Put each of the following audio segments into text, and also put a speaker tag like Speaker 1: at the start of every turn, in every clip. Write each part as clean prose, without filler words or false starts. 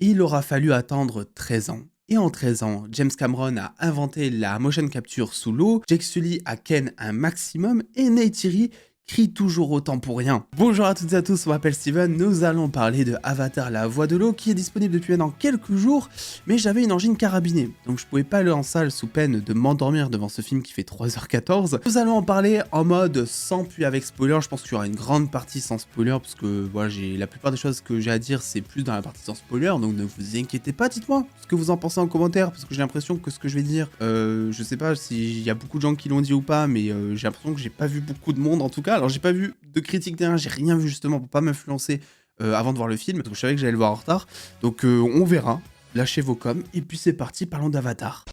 Speaker 1: Il aura fallu attendre 13 ans. Et en 13 ans, James Cameron a inventé la motion capture sous l'eau, Jake Sully a ken un maximum et Neytiri crie toujours autant pour rien. Bonjour à toutes et à tous, on m'appelle Steven, nous allons parler de Avatar la voix de l'eau qui est disponible depuis maintenant quelques jours, mais j'avais une engine carabinée, donc je pouvais pas aller en salle sous peine de m'endormir devant ce film qui fait 3h14. Nous allons en parler en mode sans puis avec spoiler, je pense qu'il y aura une grande partie sans spoiler, parce que voilà, la plupart des choses que j'ai à dire c'est plus dans la partie sans spoiler, donc ne vous inquiétez pas, dites-moi ce que vous en pensez en commentaire, parce que j'ai l'impression que ce que je vais dire, je sais pas s'il y a beaucoup de gens qui l'ont dit ou pas, mais j'ai l'impression que j'ai pas vu beaucoup de monde en tout cas. Alors j'ai pas vu de critique derrière, j'ai rien vu justement pour pas m'influencer avant de voir le film, parce que je savais que j'allais le voir en retard. Donc on verra, lâchez vos coms, et puis c'est parti, parlons d'Avatar.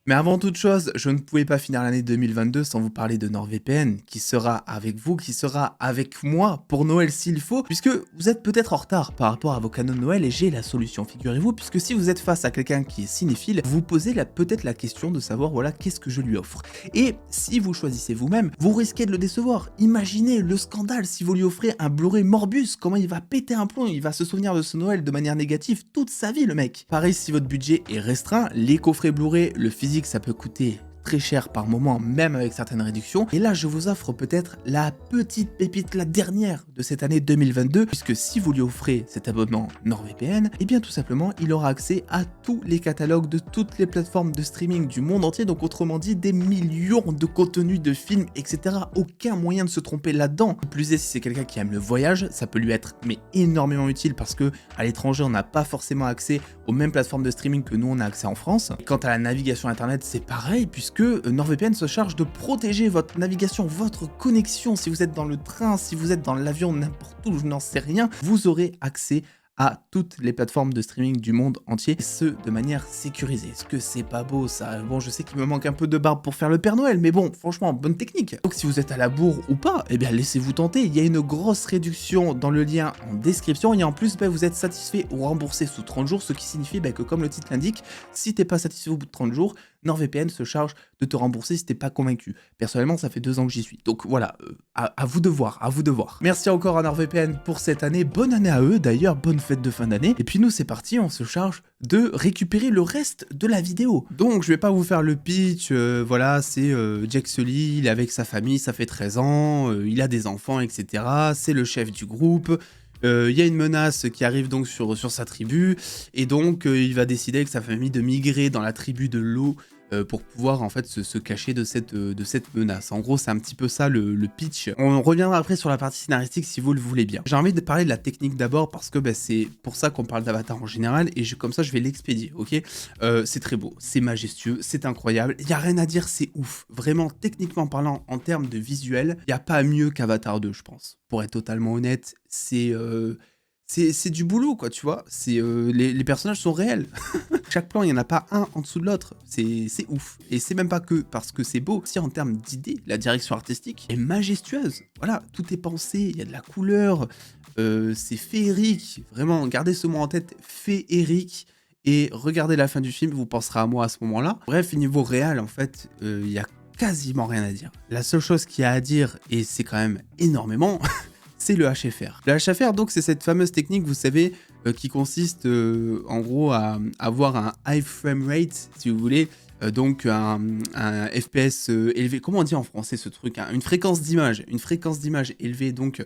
Speaker 1: Mais avant toute chose, je ne pouvais pas finir l'année 2022 sans vous parler de NordVPN, qui sera avec vous, qui sera avec moi pour Noël s'il faut, puisque vous êtes peut-être en retard par rapport à vos canaux de Noël et j'ai la solution, figurez-vous, puisque si vous êtes face à quelqu'un qui est cinéphile, vous posez peut-être la question de savoir, voilà, qu'est-ce que je lui offre. Et si vous choisissez vous-même, vous risquez de le décevoir. Imaginez le scandale si vous lui offrez un Blu-ray Morbus, comment il va péter un plomb, il va se souvenir de ce Noël de manière négative toute sa vie, le mec. Pareil, si votre budget est restreint, les coffrets Blu-ray, le physique, ça peut coûter très cher par moment, même avec certaines réductions. Et là, je vous offre peut-être la petite pépite, la dernière de cette année 2022, puisque si vous lui offrez cet abonnement NordVPN, eh bien tout simplement, il aura accès à tous les catalogues de toutes les plateformes de streaming du monde entier, donc autrement dit, des millions de contenus de films, etc. Aucun moyen de se tromper là-dedans. Plus est, si c'est quelqu'un qui aime le voyage, ça peut lui être mais énormément utile, parce que à l'étranger, on n'a pas forcément accès aux mêmes plateformes de streaming que nous, on a accès en France. Et quant à la navigation internet, c'est pareil, puisque NordVPN se charge de protéger votre navigation, votre connexion. Si vous êtes dans le train, si vous êtes dans l'avion, n'importe où, je n'en sais rien, vous aurez accès à toutes les plateformes de streaming du monde entier, et ce, de manière sécurisée. Est-ce que c'est pas beau ça? Bon, je sais qu'il me manque un peu de barbe pour faire le Père Noël, mais bon, franchement, bonne technique. Donc si vous êtes à la bourre ou pas, eh bien laissez-vous tenter, il y a une grosse réduction dans le lien en description, et en plus, vous êtes satisfait ou remboursé sous 30 jours, ce qui signifie que comme le titre l'indique, si t'es pas satisfait au bout de 30 jours, NordVPN se charge de te rembourser si t'es pas convaincu. Personnellement, ça fait 2 ans que j'y suis. Donc voilà, à vous de voir, à vous de voir. Merci encore à NordVPN pour cette année. Bonne année à eux, d'ailleurs, bonne fête de fin d'année. Et puis nous, c'est parti, on se charge de récupérer le reste de la vidéo. Donc je vais pas vous faire le pitch, voilà, c'est Jake Sully, il est avec sa famille, ça fait 13 ans, il a des enfants, etc. C'est le chef du groupe. Il y a une menace qui arrive donc sur sa tribu, et donc il va décider avec sa famille de migrer dans la tribu de l'eau pour pouvoir en fait se cacher de cette menace. En gros, c'est un petit peu ça le pitch. On reviendra après sur la partie scénaristique si vous le voulez bien. J'ai envie de parler de la technique d'abord parce que c'est pour ça qu'on parle d'Avatar en général, et comme ça je vais l'expédier, ok. C'est très beau, c'est majestueux, c'est incroyable, il n'y a rien à dire, c'est ouf. Vraiment, techniquement parlant, en termes de visuel, il n'y a pas mieux qu'Avatar 2, je pense. Pour être totalement honnête, c'est du boulot, quoi, tu vois. Les personnages sont réels. Chaque plan, il n'y en a pas un en dessous de l'autre. C'est ouf. Et c'est même pas que parce que c'est beau. Si en termes d'idées, la direction artistique est majestueuse. Voilà, tout est pensé, il y a de la couleur, c'est féerique. Vraiment, gardez ce mot en tête, féerique. Et regardez la fin du film, vous penserez à moi à ce moment-là. Bref, niveau réel, en fait, il y a quasiment rien à dire. La seule chose qu'il y a à dire, et c'est quand même énormément, c'est le HFR. Le HFR, donc, c'est cette fameuse technique, vous savez, qui consiste en gros à avoir un high frame rate, si vous voulez, donc un FPS élevé. Comment on dit en français ce truc, hein, une fréquence d'image élevée, donc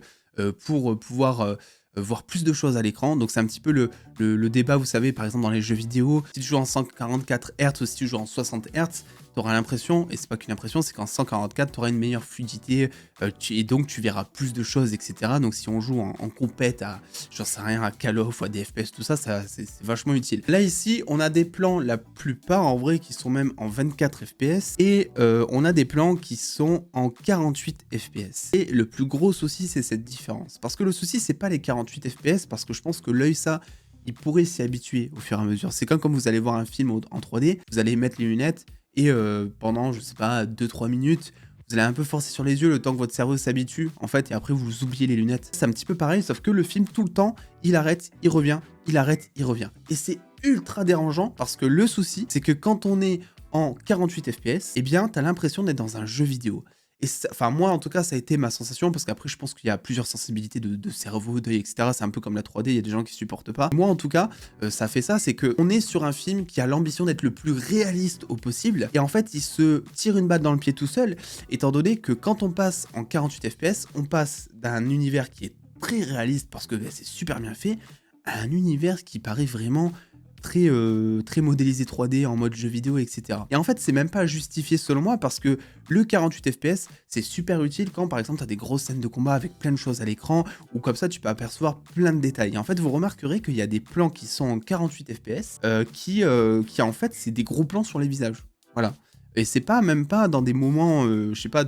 Speaker 1: pour pouvoir voir plus de choses à l'écran. Donc c'est un petit peu le débat, vous savez, par exemple dans les jeux vidéo, si tu joues en 144 Hz ou si tu joues en 60 Hz, tu auras l'impression, et c'est pas qu'une impression, c'est qu'en 144, tu auras une meilleure fluidité, et donc tu verras plus de choses, etc. Donc si on joue en compète à, j'en sais rien, à Call of ou à des FPS, tout ça, c'est vachement utile. Là ici, on a des plans, la plupart en vrai, qui sont même en 24 FPS, et on a des plans qui sont en 48 FPS. Et le plus gros souci, c'est cette différence. Parce que le souci, c'est pas les 48 FPS, parce que je pense que l'œil, ça, il pourrait s'y habituer au fur et à mesure. C'est comme vous allez voir un film en 3D, vous allez mettre les lunettes, et pendant, je sais pas, 2-3 minutes, vous allez un peu forcer sur les yeux le temps que votre cerveau s'habitue, en fait, et après vous oubliez les lunettes. C'est un petit peu pareil, sauf que le film, tout le temps, il arrête, il revient, il arrête, il revient. Et c'est ultra dérangeant, parce que le souci, c'est que quand on est en 48 FPS, eh bien, t'as l'impression d'être dans un jeu vidéo. Et enfin, moi, en tout cas, ça a été ma sensation, parce qu'après, je pense qu'il y a plusieurs sensibilités de cerveau, d'œil, etc. C'est un peu comme la 3D, il y a des gens qui supportent pas. Moi, en tout cas, ça fait ça, c'est qu'on est sur un film qui a l'ambition d'être le plus réaliste au possible, et en fait, il se tire une balle dans le pied tout seul, étant donné que quand on passe en 48 FPS, on passe d'un univers qui est très réaliste, parce que c'est super bien fait, à un univers qui paraît vraiment très modélisé 3D en mode jeu vidéo, etc. Et en fait, c'est même pas justifié selon moi parce que le 48 FPS, c'est super utile quand par exemple tu as des grosses scènes de combat avec plein de choses à l'écran ou comme ça tu peux apercevoir plein de détails. Et en fait, vous remarquerez qu'il y a des plans qui sont en 48 FPS qui en fait, c'est des gros plans sur les visages. Voilà. Et c'est pas même pas dans des moments, je sais pas,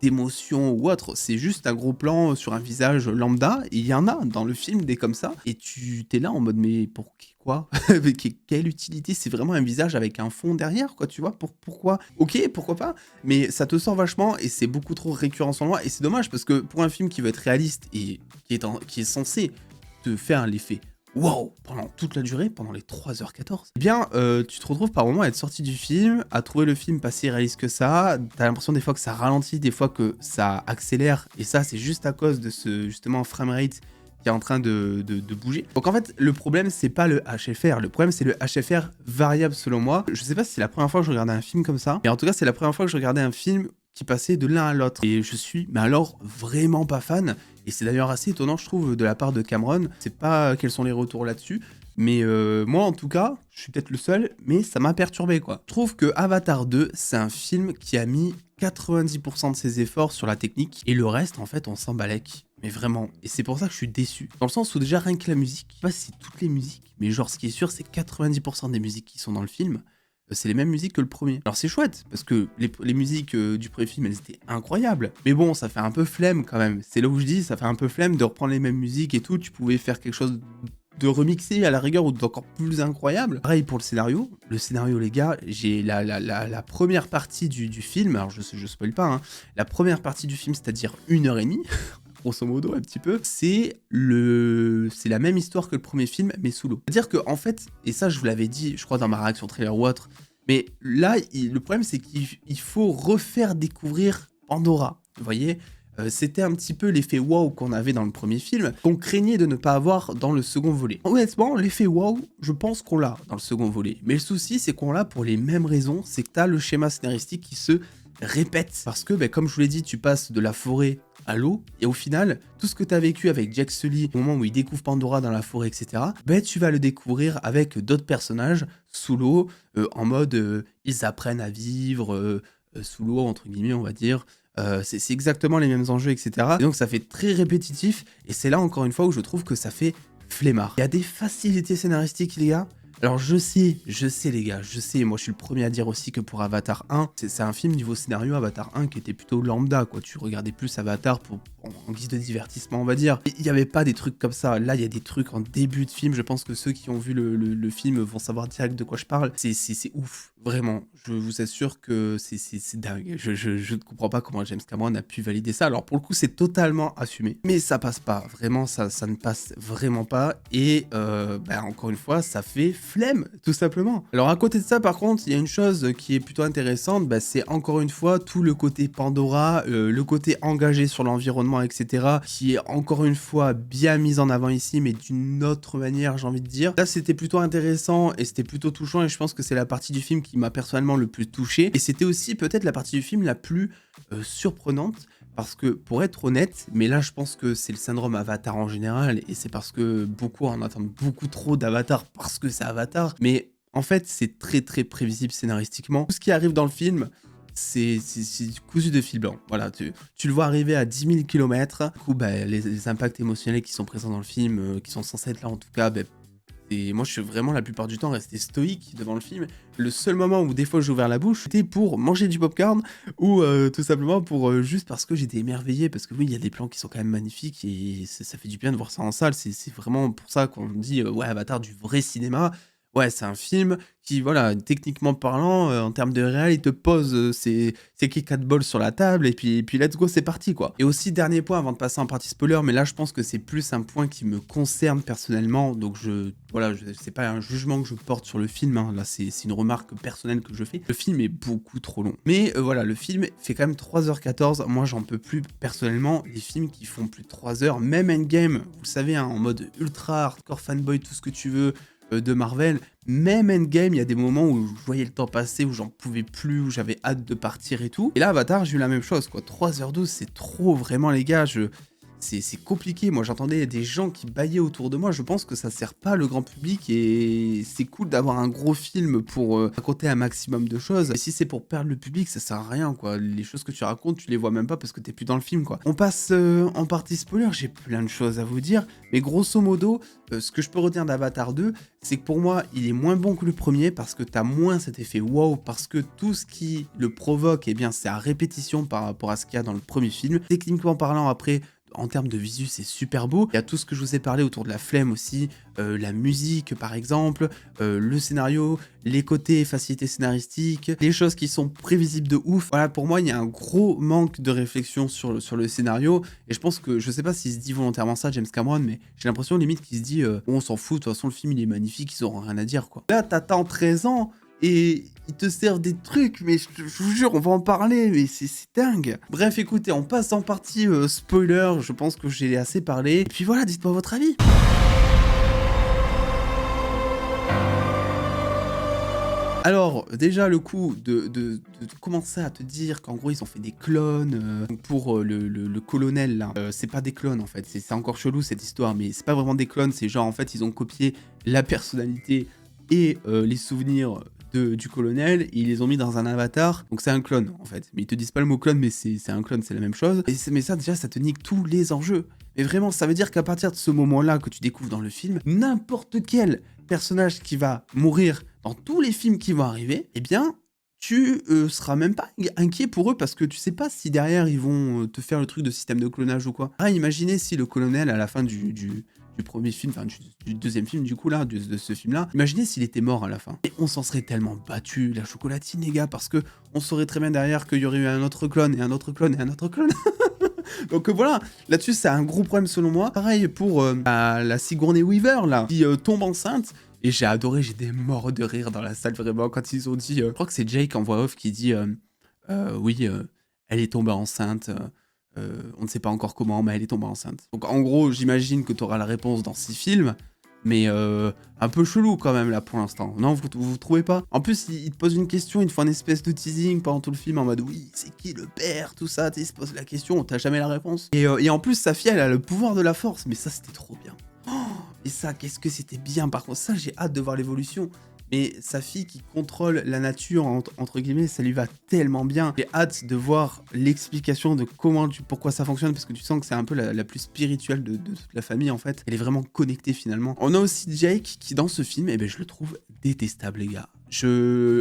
Speaker 1: d'émotion ou autre, c'est juste un gros plan sur un visage lambda, et il y en a dans le film des comme ça, et tu t'es là en mode mais pour quoi? Mais quelle utilité? C'est vraiment un visage avec un fond derrière, quoi, tu vois? Pourquoi? Ok, pourquoi pas, mais ça te sort vachement et c'est beaucoup trop récurrent sur moi, et c'est dommage parce que pour un film qui veut être réaliste et qui est censé te faire l'effet wow, pendant toute la durée, pendant les 3h14, eh bien, tu te retrouves par moment à être sorti du film, à trouver le film pas si réaliste que ça, t'as l'impression des fois que ça ralentit, des fois que ça accélère, et ça, c'est juste à cause de ce, justement, framerate qui est en train de bouger. Donc en fait, le problème, c'est pas le HFR, le problème, c'est le HFR variable selon moi. Je sais pas si c'est la première fois que je regardais un film comme ça, mais en tout cas, c'est la première fois que je regardais un film qui passait de l'un à l'autre. Et je suis, mais alors, vraiment pas fan. Et c'est d'ailleurs assez étonnant, je trouve, de la part de Cameron. Je sais pas quels sont les retours là-dessus. Mais moi, en tout cas, je suis peut-être le seul, mais ça m'a perturbé, quoi. Je trouve que Avatar 2, c'est un film qui a mis 90% de ses efforts sur la technique. Et le reste, en fait, on s'en balèque. Mais vraiment. Et c'est pour ça que je suis déçu. Dans le sens où déjà, rien que la musique, je sais pas si c'est toutes les musiques, mais genre, ce qui est sûr, c'est 90% des musiques qui sont dans le film, c'est les mêmes musiques que le premier. Alors c'est chouette, parce que les musiques du premier film, elles étaient incroyables. Mais bon, ça fait un peu flemme quand même. C'est là où je dis, ça fait un peu flemme de reprendre les mêmes musiques et tout. Tu pouvais faire quelque chose de remixé à la rigueur ou d'encore plus incroyable. Pareil pour le scénario. Le scénario, les gars, j'ai la première partie du film, alors je spoil pas, hein, la première partie du film, c'est-à-dire 1h30, grosso modo un petit peu, c'est la même histoire que le premier film, mais sous l'eau. C'est-à-dire que en fait, et ça je vous l'avais dit, je crois dans ma réaction trailer ou autre, mais là, le problème c'est qu'il faut refaire découvrir Pandora. Vous voyez, c'était un petit peu l'effet wow qu'on avait dans le premier film, qu'on craignait de ne pas avoir dans le second volet. Honnêtement, l'effet wow, je pense qu'on l'a dans le second volet. Mais le souci, c'est qu'on l'a pour les mêmes raisons, c'est que t'as le schéma scénaristique qui se répète. Parce que, comme je vous l'ai dit, tu passes de la forêt à l'eau, et au final, tout ce que tu as vécu avec Jack Sully au moment où il découvre Pandora dans la forêt, etc., tu vas le découvrir avec d'autres personnages sous l'eau, en mode ils apprennent à vivre sous l'eau, entre guillemets, on va dire. C'est exactement les mêmes enjeux, etc. Et donc ça fait très répétitif, et c'est là encore une fois où je trouve que ça fait flemmard. Il y a des facilités scénaristiques, les gars. Alors je sais les gars, je sais, moi je suis le premier à dire aussi que pour Avatar 1, c'est un film niveau scénario Avatar 1 qui était plutôt lambda, quoi. Tu regardais plus Avatar en guise de divertissement, on va dire. Il n'y avait pas des trucs comme ça, là il y a des trucs en début de film, je pense que ceux qui ont vu le film vont savoir direct de quoi je parle. C'est ouf, vraiment, je vous assure que c'est dingue. Je ne comprends pas comment James Cameron a pu valider ça. Alors pour le coup c'est totalement assumé, mais ça passe pas, vraiment ça ne passe vraiment pas, et encore une fois ça fait flemme, tout simplement. Alors à côté de ça, par contre, il y a une chose qui est plutôt intéressante, c'est encore une fois tout le côté Pandora, le côté engagé sur l'environnement, etc., qui est encore une fois bien mis en avant ici, mais d'une autre manière, j'ai envie de dire. Là, c'était plutôt intéressant et c'était plutôt touchant, et je pense que c'est la partie du film qui m'a personnellement le plus touché, et c'était aussi peut-être la partie du film la plus surprenante. Parce que, pour être honnête, mais là je pense que c'est le syndrome Avatar en général, et c'est parce que beaucoup en attendent beaucoup trop d'Avatar parce que c'est Avatar, mais en fait c'est très très prévisible scénaristiquement. Tout ce qui arrive dans le film, c'est cousu de fil blanc. Voilà, tu le vois arriver à 10 000 km, du coup les impacts émotionnels qui sont présents dans le film, qui sont censés être là en tout cas, et moi, je suis vraiment la plupart du temps resté stoïque devant le film. Le seul moment où des fois j'ai ouvert la bouche, c'était pour manger du popcorn ou tout simplement pour juste parce que j'étais émerveillé. Parce que oui, il y a des plans qui sont quand même magnifiques et ça fait du bien de voir ça en salle. C'est vraiment pour ça qu'on dit ouais, Avatar du vrai cinéma. Ouais, c'est un film qui, voilà, techniquement parlant, en termes de réal, il te pose, ses kick balls sur la table et puis let's go, c'est parti, quoi. Et aussi, dernier point avant de passer en partie spoiler, mais là, je pense que c'est plus un point qui me concerne personnellement, donc voilà, c'est pas un jugement que je porte sur le film, hein, là, c'est une remarque personnelle que je fais. Le film est beaucoup trop long. Mais voilà, le film fait quand même 3h14. Moi, j'en peux plus personnellement. Les films qui font plus de 3 heures, même Endgame, vous le savez, hein, en mode ultra hardcore fanboy, tout ce que tu veux, de Marvel, même Endgame, il y a des moments où je voyais le temps passer, où j'en pouvais plus, où j'avais hâte de partir et tout. Et là, Avatar, j'ai eu la même chose, quoi. 3h12, c'est trop, vraiment, les gars. C'est compliqué. Moi, j'entendais des gens qui bâillaient autour de moi. Je pense que ça sert pas le grand public et c'est cool d'avoir un gros film pour raconter un maximum de choses. Et si c'est pour perdre le public, ça sert à rien, quoi. Les choses que tu racontes, tu les vois même pas parce que t'es plus dans le film, quoi. On passe en partie spoiler. J'ai plein de choses à vous dire, mais grosso modo, ce que je peux retenir d'Avatar 2, c'est que pour moi, il est moins bon que le premier parce que t'as moins cet effet wow, parce que tout ce qui le provoque, eh bien, c'est à répétition par rapport à ce qu'il y a dans le premier film. Techniquement parlant, après, en termes de visu, c'est super beau. Il y a tout ce que je vous ai parlé autour de la flemme aussi, la musique par exemple, le scénario, les côtés facilité scénaristique, les choses qui sont prévisibles de ouf. Voilà, pour moi, il y a un gros manque de réflexion sur le scénario. Et je pense que, je sais pas s'il se dit volontairement ça, James Cameron, mais j'ai l'impression limite qu'il se dit bon, on s'en fout, de toute façon, le film il est magnifique, ils auront rien à dire, quoi. Là, t'attends 13 ans. Et ils te servent des trucs, mais je vous jure, on va en parler, mais c'est dingue. Bref, écoutez, on passe en partie spoiler, je pense que j'ai assez parlé. Et puis voilà, dites-moi votre avis. Alors, déjà, le coup de commencer à te dire qu'en gros, ils ont fait des clones pour le colonel, là. C'est pas des clones, en fait. C'est encore chelou, cette histoire, mais c'est pas vraiment des clones. C'est genre, en fait, ils ont copié la personnalité et les souvenirs du colonel, et ils les ont mis dans un avatar. Donc, c'est un clone, en fait. Mais ils te disent pas le mot clone, mais c'est un clone, c'est la même chose. Mais ça, déjà, ça te nique tous les enjeux. Mais vraiment, ça veut dire qu'à partir de ce moment-là que tu découvres dans le film, n'importe quel personnage qui va mourir dans tous les films qui vont arriver, eh bien, tu seras même pas inquiet pour eux parce que tu sais pas si derrière ils vont te faire le truc de système de clonage ou quoi. Ah, imaginez si le colonel à la fin du premier film, enfin du deuxième film du coup là, de ce film-là, imaginez s'il était mort à la fin. Et on s'en serait tellement battu, la chocolatine les gars, parce que on saurait très bien derrière qu'il y aurait eu un autre clone et un autre clone et un autre clone. Donc voilà, là-dessus c'est un gros problème selon moi. Pareil pour la Sigourney Weaver là, qui tombe enceinte. Et j'ai adoré, j'ai des morts de rire dans la salle vraiment quand ils ont dit, je crois que c'est Jake en voix off qui dit oui, elle est tombée enceinte, on ne sait pas encore comment, mais elle est tombée enceinte. Donc en gros, j'imagine que tu auras la réponse dans 6 films, mais un peu chelou quand même là pour l'instant. Non, vous trouvez pas? En plus, il te pose une question, il te fait un espèce de teasing pendant tout le film en mode oui, c'est qui le père, tout ça, il se pose la question, t'as jamais la réponse. Et en plus, sa fille, elle a le pouvoir de la force, mais ça c'était trop bien. Et ça, qu'est-ce que c'était bien. Par contre, ça, j'ai hâte de voir l'évolution. Mais sa fille qui contrôle la nature, entre guillemets, ça lui va tellement bien. J'ai hâte de voir l'explication de pourquoi ça fonctionne, parce que tu sens que c'est un peu la plus spirituelle de toute la famille, en fait. Elle est vraiment connectée, finalement. On a aussi Jake, qui, dans ce film, eh ben, je le trouve détestable, les gars.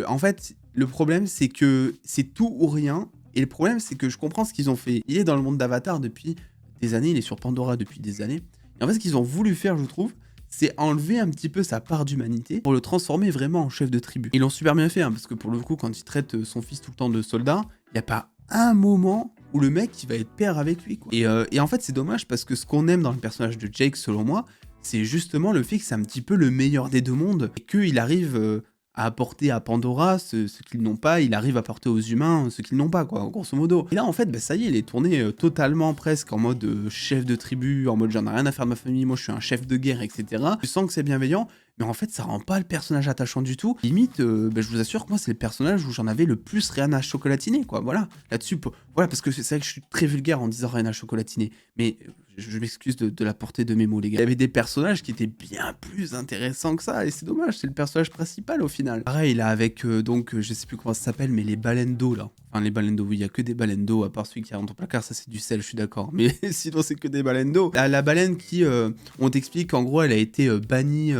Speaker 1: En fait, le problème, c'est que c'est tout ou rien. Et le problème, c'est que je comprends ce qu'ils ont fait. Il est dans le monde d'Avatar depuis des années, il est sur Pandora depuis des années. Et en fait, ce qu'ils ont voulu faire, je trouve, c'est enlever un petit peu sa part d'humanité pour le transformer vraiment en chef de tribu. Ils l'ont super bien fait, hein, parce que pour le coup, quand il traite son fils tout le temps de soldat, il n'y a pas un moment où le mec il va être père avec lui, quoi. Et en fait, c'est dommage parce que ce qu'on aime dans le personnage de Jake, selon moi, c'est justement le fait que c'est un petit peu le meilleur des deux mondes et qu'il arrive à apporter à Pandora ce qu'ils n'ont pas, il arrive à apporter aux humains ce qu'ils n'ont pas, quoi, grosso modo. Et là, en fait, bah, ça y est, il est tourné totalement presque en mode chef de tribu, en mode j'en ai rien à faire de ma famille, moi je suis un chef de guerre, etc. Tu sens que c'est bienveillant, mais en fait, ça rend pas le personnage attachant du tout. Limite, bah, je vous assure que moi, c'est le personnage où j'en avais le plus rien à chocolatiner, quoi. Voilà, là-dessus, voilà, parce que c'est vrai que je suis très vulgaire en disant rien à chocolatiner, mais je m'excuse de la portée de mes mots, les gars. Il y avait des personnages qui étaient bien plus intéressants que ça, et c'est dommage, c'est le personnage principal au final. Pareil, là, avec, donc, je sais plus comment ça s'appelle, mais les baleines d'eau, là. Enfin, les baleines d'eau, oui, il y a que des baleines d'eau, à part celui qui est dans ton placard, ça c'est du sel, je suis d'accord. Mais sinon, c'est que des baleines d'eau. La baleine qui, on t'explique qu'en gros, elle a été bannie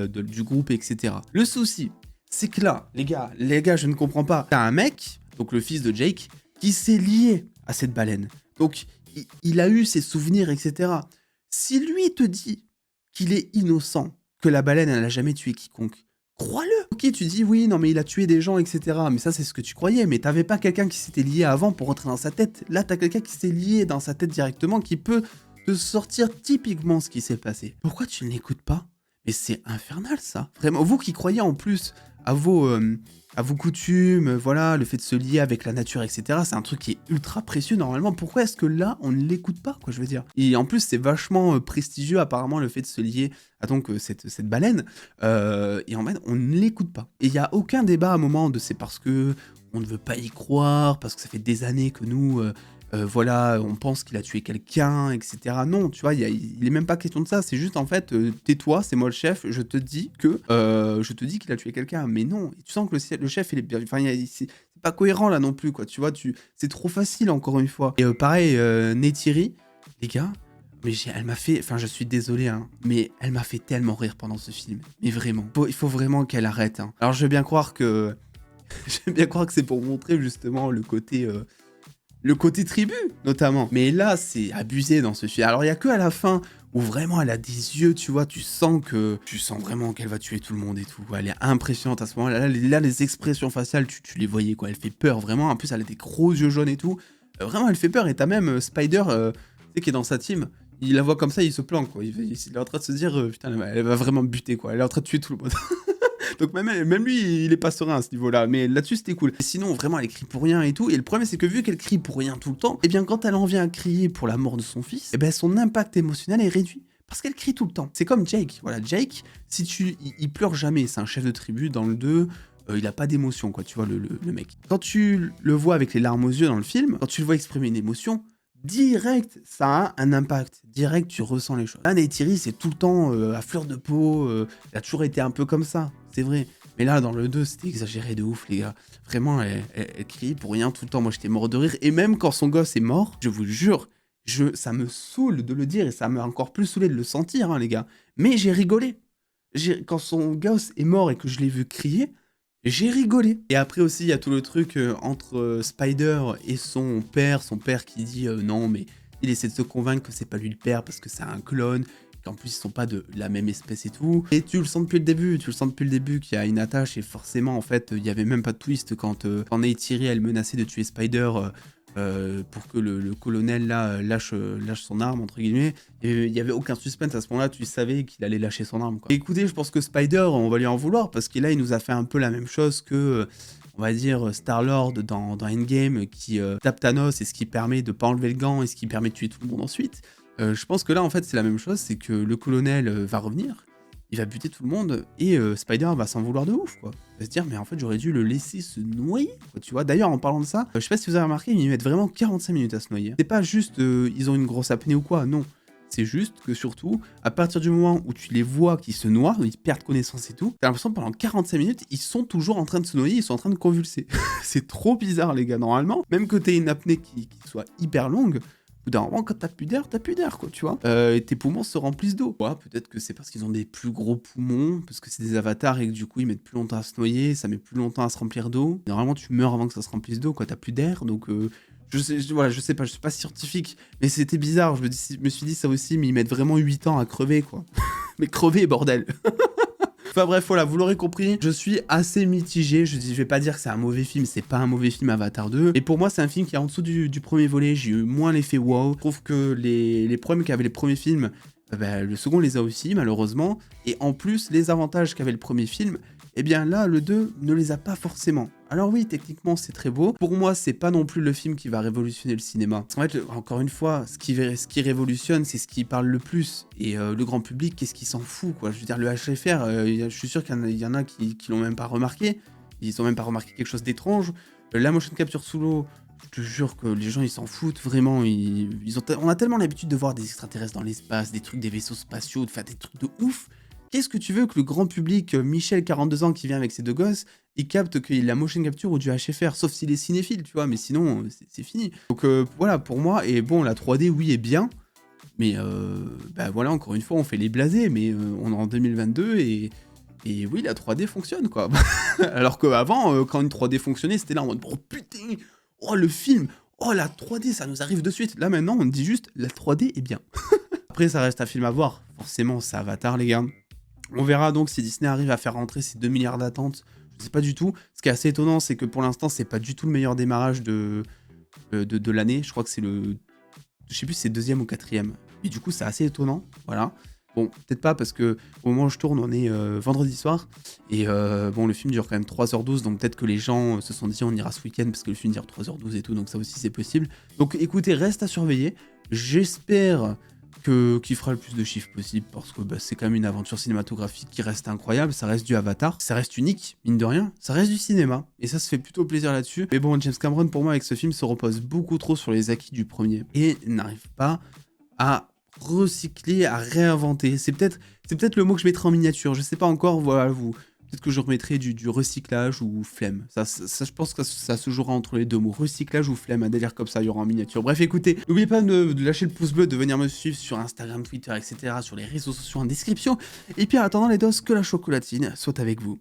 Speaker 1: du groupe, etc. Le souci, c'est que là, les gars, je ne comprends pas. T'as un mec, donc le fils de Jake, qui s'est lié à cette baleine. Donc, il a eu ses souvenirs, etc. Si lui te dit qu'il est innocent, que la baleine, elle n'a jamais tué quiconque, crois-le. Ok, tu dis oui, non mais il a tué des gens, etc. Mais ça, c'est ce que tu croyais. Mais t'avais pas quelqu'un qui s'était lié avant pour rentrer dans sa tête. Là, t'as quelqu'un qui s'est lié dans sa tête directement, qui peut te sortir typiquement ce qui s'est passé. Pourquoi tu ne l'écoutes pas? Mais c'est infernal, ça. Vraiment, vous qui croyez en plus à vos coutumes, voilà, le fait de se lier avec la nature, etc. C'est un truc qui est ultra précieux normalement. Pourquoi est-ce que là, on ne l'écoute pas, quoi, je veux dire? Et en plus, c'est vachement prestigieux, apparemment, le fait de se lier à donc cette baleine. Et en fait, on ne l'écoute pas. Et il n'y a aucun débat à un moment de c'est parce que on ne veut pas y croire, parce que ça fait des années que nous, voilà, on pense qu'il a tué quelqu'un, etc. Non, tu vois, il est même pas question de ça. C'est juste en fait, tais-toi, c'est moi le chef. Je te dis qu'il a tué quelqu'un. Mais non, et tu sens que le chef, il est bien. Enfin, c'est pas cohérent là non plus, quoi. Tu vois, c'est trop facile encore une fois. Et pareil, Neytiri, les gars. Mais elle m'a fait, enfin je suis désolé, hein, mais elle m'a fait tellement rire pendant ce film. Mais vraiment, il faut vraiment qu'elle arrête. Hein. Alors je veux bien croire que, je veux bien croire que c'est pour montrer justement le côté tribu, notamment. Mais là, c'est abusé dans ce film. Alors, il y a que à la fin où vraiment elle a des yeux, tu vois, tu sens vraiment qu'elle va tuer tout le monde et tout. Elle est impressionnante à ce moment-là. Là, les expressions faciales, tu les voyais, quoi. Elle fait peur, vraiment. En plus, elle a des gros yeux jaunes et tout. Vraiment, elle fait peur. Et t'as même Spider, tu sais, qui est dans sa team. Il la voit comme ça, il se planque, quoi. Il est en train de se dire, putain, elle va vraiment me buter, quoi. Elle est en train de tuer tout le monde. Donc même lui, il est pas serein à ce niveau-là. Mais là-dessus, c'était cool. Et sinon, vraiment, elle crie pour rien et tout. Et le problème, c'est que vu qu'elle crie pour rien tout le temps, et bien quand elle en vient à crier pour la mort de son fils, et ben son impact émotionnel est réduit. Parce qu'elle crie tout le temps. C'est comme Jake. Voilà, Jake, il pleure jamais. C'est un chef de tribu dans le 2. Il a pas d'émotion, quoi, tu vois, le mec. Quand tu le vois avec les larmes aux yeux dans le film, quand tu le vois exprimer une émotion, direct, ça a un impact. Direct, tu ressens les choses. Là, Neytiri, c'est tout le temps à fleur de peau. Il a toujours été un peu comme ça, c'est vrai. Mais là, dans le 2, c'était exagéré de ouf, les gars. Vraiment, elle crie pour rien tout le temps. Moi, j'étais mort de rire. Et même quand son gosse est mort, je vous le jure, ça me saoule de le dire et ça m'a encore plus saoulé de le sentir, hein, les gars. Mais j'ai rigolé. Quand son gosse est mort et que je l'ai vu crier, j'ai rigolé. Et après aussi, il y a tout le truc entre Spider et son père qui dit non, mais il essaie de se convaincre que c'est pas lui le père parce que c'est un clone, qu'en plus ils sont pas de la même espèce et tout. Et tu le sens depuis le début qu'il y a une attache et forcément en fait, il y avait même pas de twist quand Neytiri elle menaçait de tuer Spider pour que le colonel là lâche son arme entre guillemets. Et il y avait aucun suspense à ce moment-là, tu savais qu'il allait lâcher son arme, quoi. Et écoutez, je pense que Spider, on va lui en vouloir parce qu'il là il nous a fait un peu la même chose que on va dire Star-Lord dans Endgame qui tape Thanos et ce qui permet de pas enlever le gant et ce qui permet de tuer tout le monde ensuite. Je pense que là en fait c'est la même chose, c'est que le colonel va revenir, il va buter tout le monde et Spider va s'en vouloir de ouf, quoi. Il va se dire mais en fait j'aurais dû le laisser se noyer, quoi, tu vois. D'ailleurs en parlant de ça, je sais pas si vous avez remarqué, ils mettent vraiment 45 minutes à se noyer. C'est pas juste ils ont une grosse apnée ou quoi, non. C'est juste que surtout, à partir du moment où tu les vois qui se noient, ils perdent connaissance et tout, t'as l'impression que pendant 45 minutes, ils sont toujours en train de se noyer, ils sont en train de convulser. C'est trop bizarre les gars, normalement. Même que t'aies une apnée qui soit hyper longue, au bout d'un moment, quand t'as plus d'air, quoi, tu vois. Et tes poumons se remplissent d'eau. Ouais, peut-être que c'est parce qu'ils ont des plus gros poumons, parce que c'est des avatars et que du coup, ils mettent plus longtemps à se noyer, ça met plus longtemps à se remplir d'eau. Normalement, tu meurs avant que ça se remplisse d'eau, quoi, t'as plus d'air, donc... voilà, je sais pas, je suis pas scientifique, mais c'était bizarre, je me suis dit ça aussi, mais ils mettent vraiment 8 ans à crever, quoi. Mais crever, bordel. Enfin bref, voilà, vous l'aurez compris, je suis assez mitigé, je vais pas dire que c'est un mauvais film, c'est pas un mauvais film Avatar 2, et pour moi c'est un film qui est en dessous du premier volet, j'ai eu moins l'effet wow, je trouve que les problèmes qu'avaient les premiers films, le second les a aussi malheureusement, et en plus les avantages qu'avait le premier film, eh bien là le 2 ne les a pas forcément. Alors oui, techniquement c'est très beau, pour moi c'est pas non plus le film qui va révolutionner le cinéma. En fait, encore une fois, ce qui révolutionne c'est ce qui parle le plus, et le grand public, qu'est-ce qui s'en fout, quoi. Je veux dire, le HFR, je suis sûr qu'il y en a qui l'ont même pas remarqué, ils ont même pas remarqué quelque chose d'étrange. La motion capture sous l'eau, je te jure que les gens ils s'en foutent vraiment, on a tellement l'habitude de voir des extraterrestres dans l'espace, des trucs, des vaisseaux spatiaux, de faire des trucs de ouf. Qu'est-ce que tu veux que le grand public, Michel, 42 ans, qui vient avec ses 2 gosses, il capte qu'il y a la motion capture ou du HFR, sauf s'il est cinéphile, tu vois, mais sinon, c'est fini. Donc voilà, pour moi, et bon, la 3D, oui, est bien, mais voilà, encore une fois, on fait les blasés, mais on est en 2022 et oui, la 3D fonctionne, quoi. Alors qu'avant, quand une 3D fonctionnait, c'était là en mode, oh putain, oh le film, oh la 3D, ça nous arrive de suite. Là maintenant, on dit juste, la 3D est bien. Après, ça reste un film à voir. Forcément, c'est Avatar, les gars. On verra donc si Disney arrive à faire rentrer ces 2 milliards d'attentes, je sais pas du tout. Ce qui est assez étonnant, c'est que pour l'instant, c'est pas du tout le meilleur démarrage de l'année. Je crois que c'est le... Je sais plus si c'est deuxième ou quatrième. Et du coup, c'est assez étonnant, voilà. Bon, peut-être pas parce que au moment où je tourne, on est vendredi soir. Et bon, le film dure quand même 3h12, donc peut-être que les gens se sont dit on ira ce week-end parce que le film dure 3h12 et tout, donc ça aussi c'est possible. Donc écoutez, reste à surveiller. J'espère qu'il fera le plus de chiffres possible parce que bah, c'est quand même une aventure cinématographique qui reste incroyable, ça reste du Avatar, ça reste unique, mine de rien, ça reste du cinéma, et ça se fait plutôt plaisir là-dessus. Mais bon, James Cameron pour moi avec ce film se repose beaucoup trop sur les acquis du premier et n'arrive pas à recycler, à réinventer. C'est peut-être le mot que je mettrai en miniature, je sais pas encore, voilà, vous... Peut-être que je remettrai du recyclage ou flemme. Ça, je pense que ça se jouera entre les deux mots. Recyclage ou flemme, un délire comme ça, il y aura en miniature. Bref, écoutez, n'oubliez pas de lâcher le pouce bleu, de venir me suivre sur Instagram, Twitter, etc., sur les réseaux sociaux en description. Et puis en attendant les doses, que la chocolatine soit avec vous.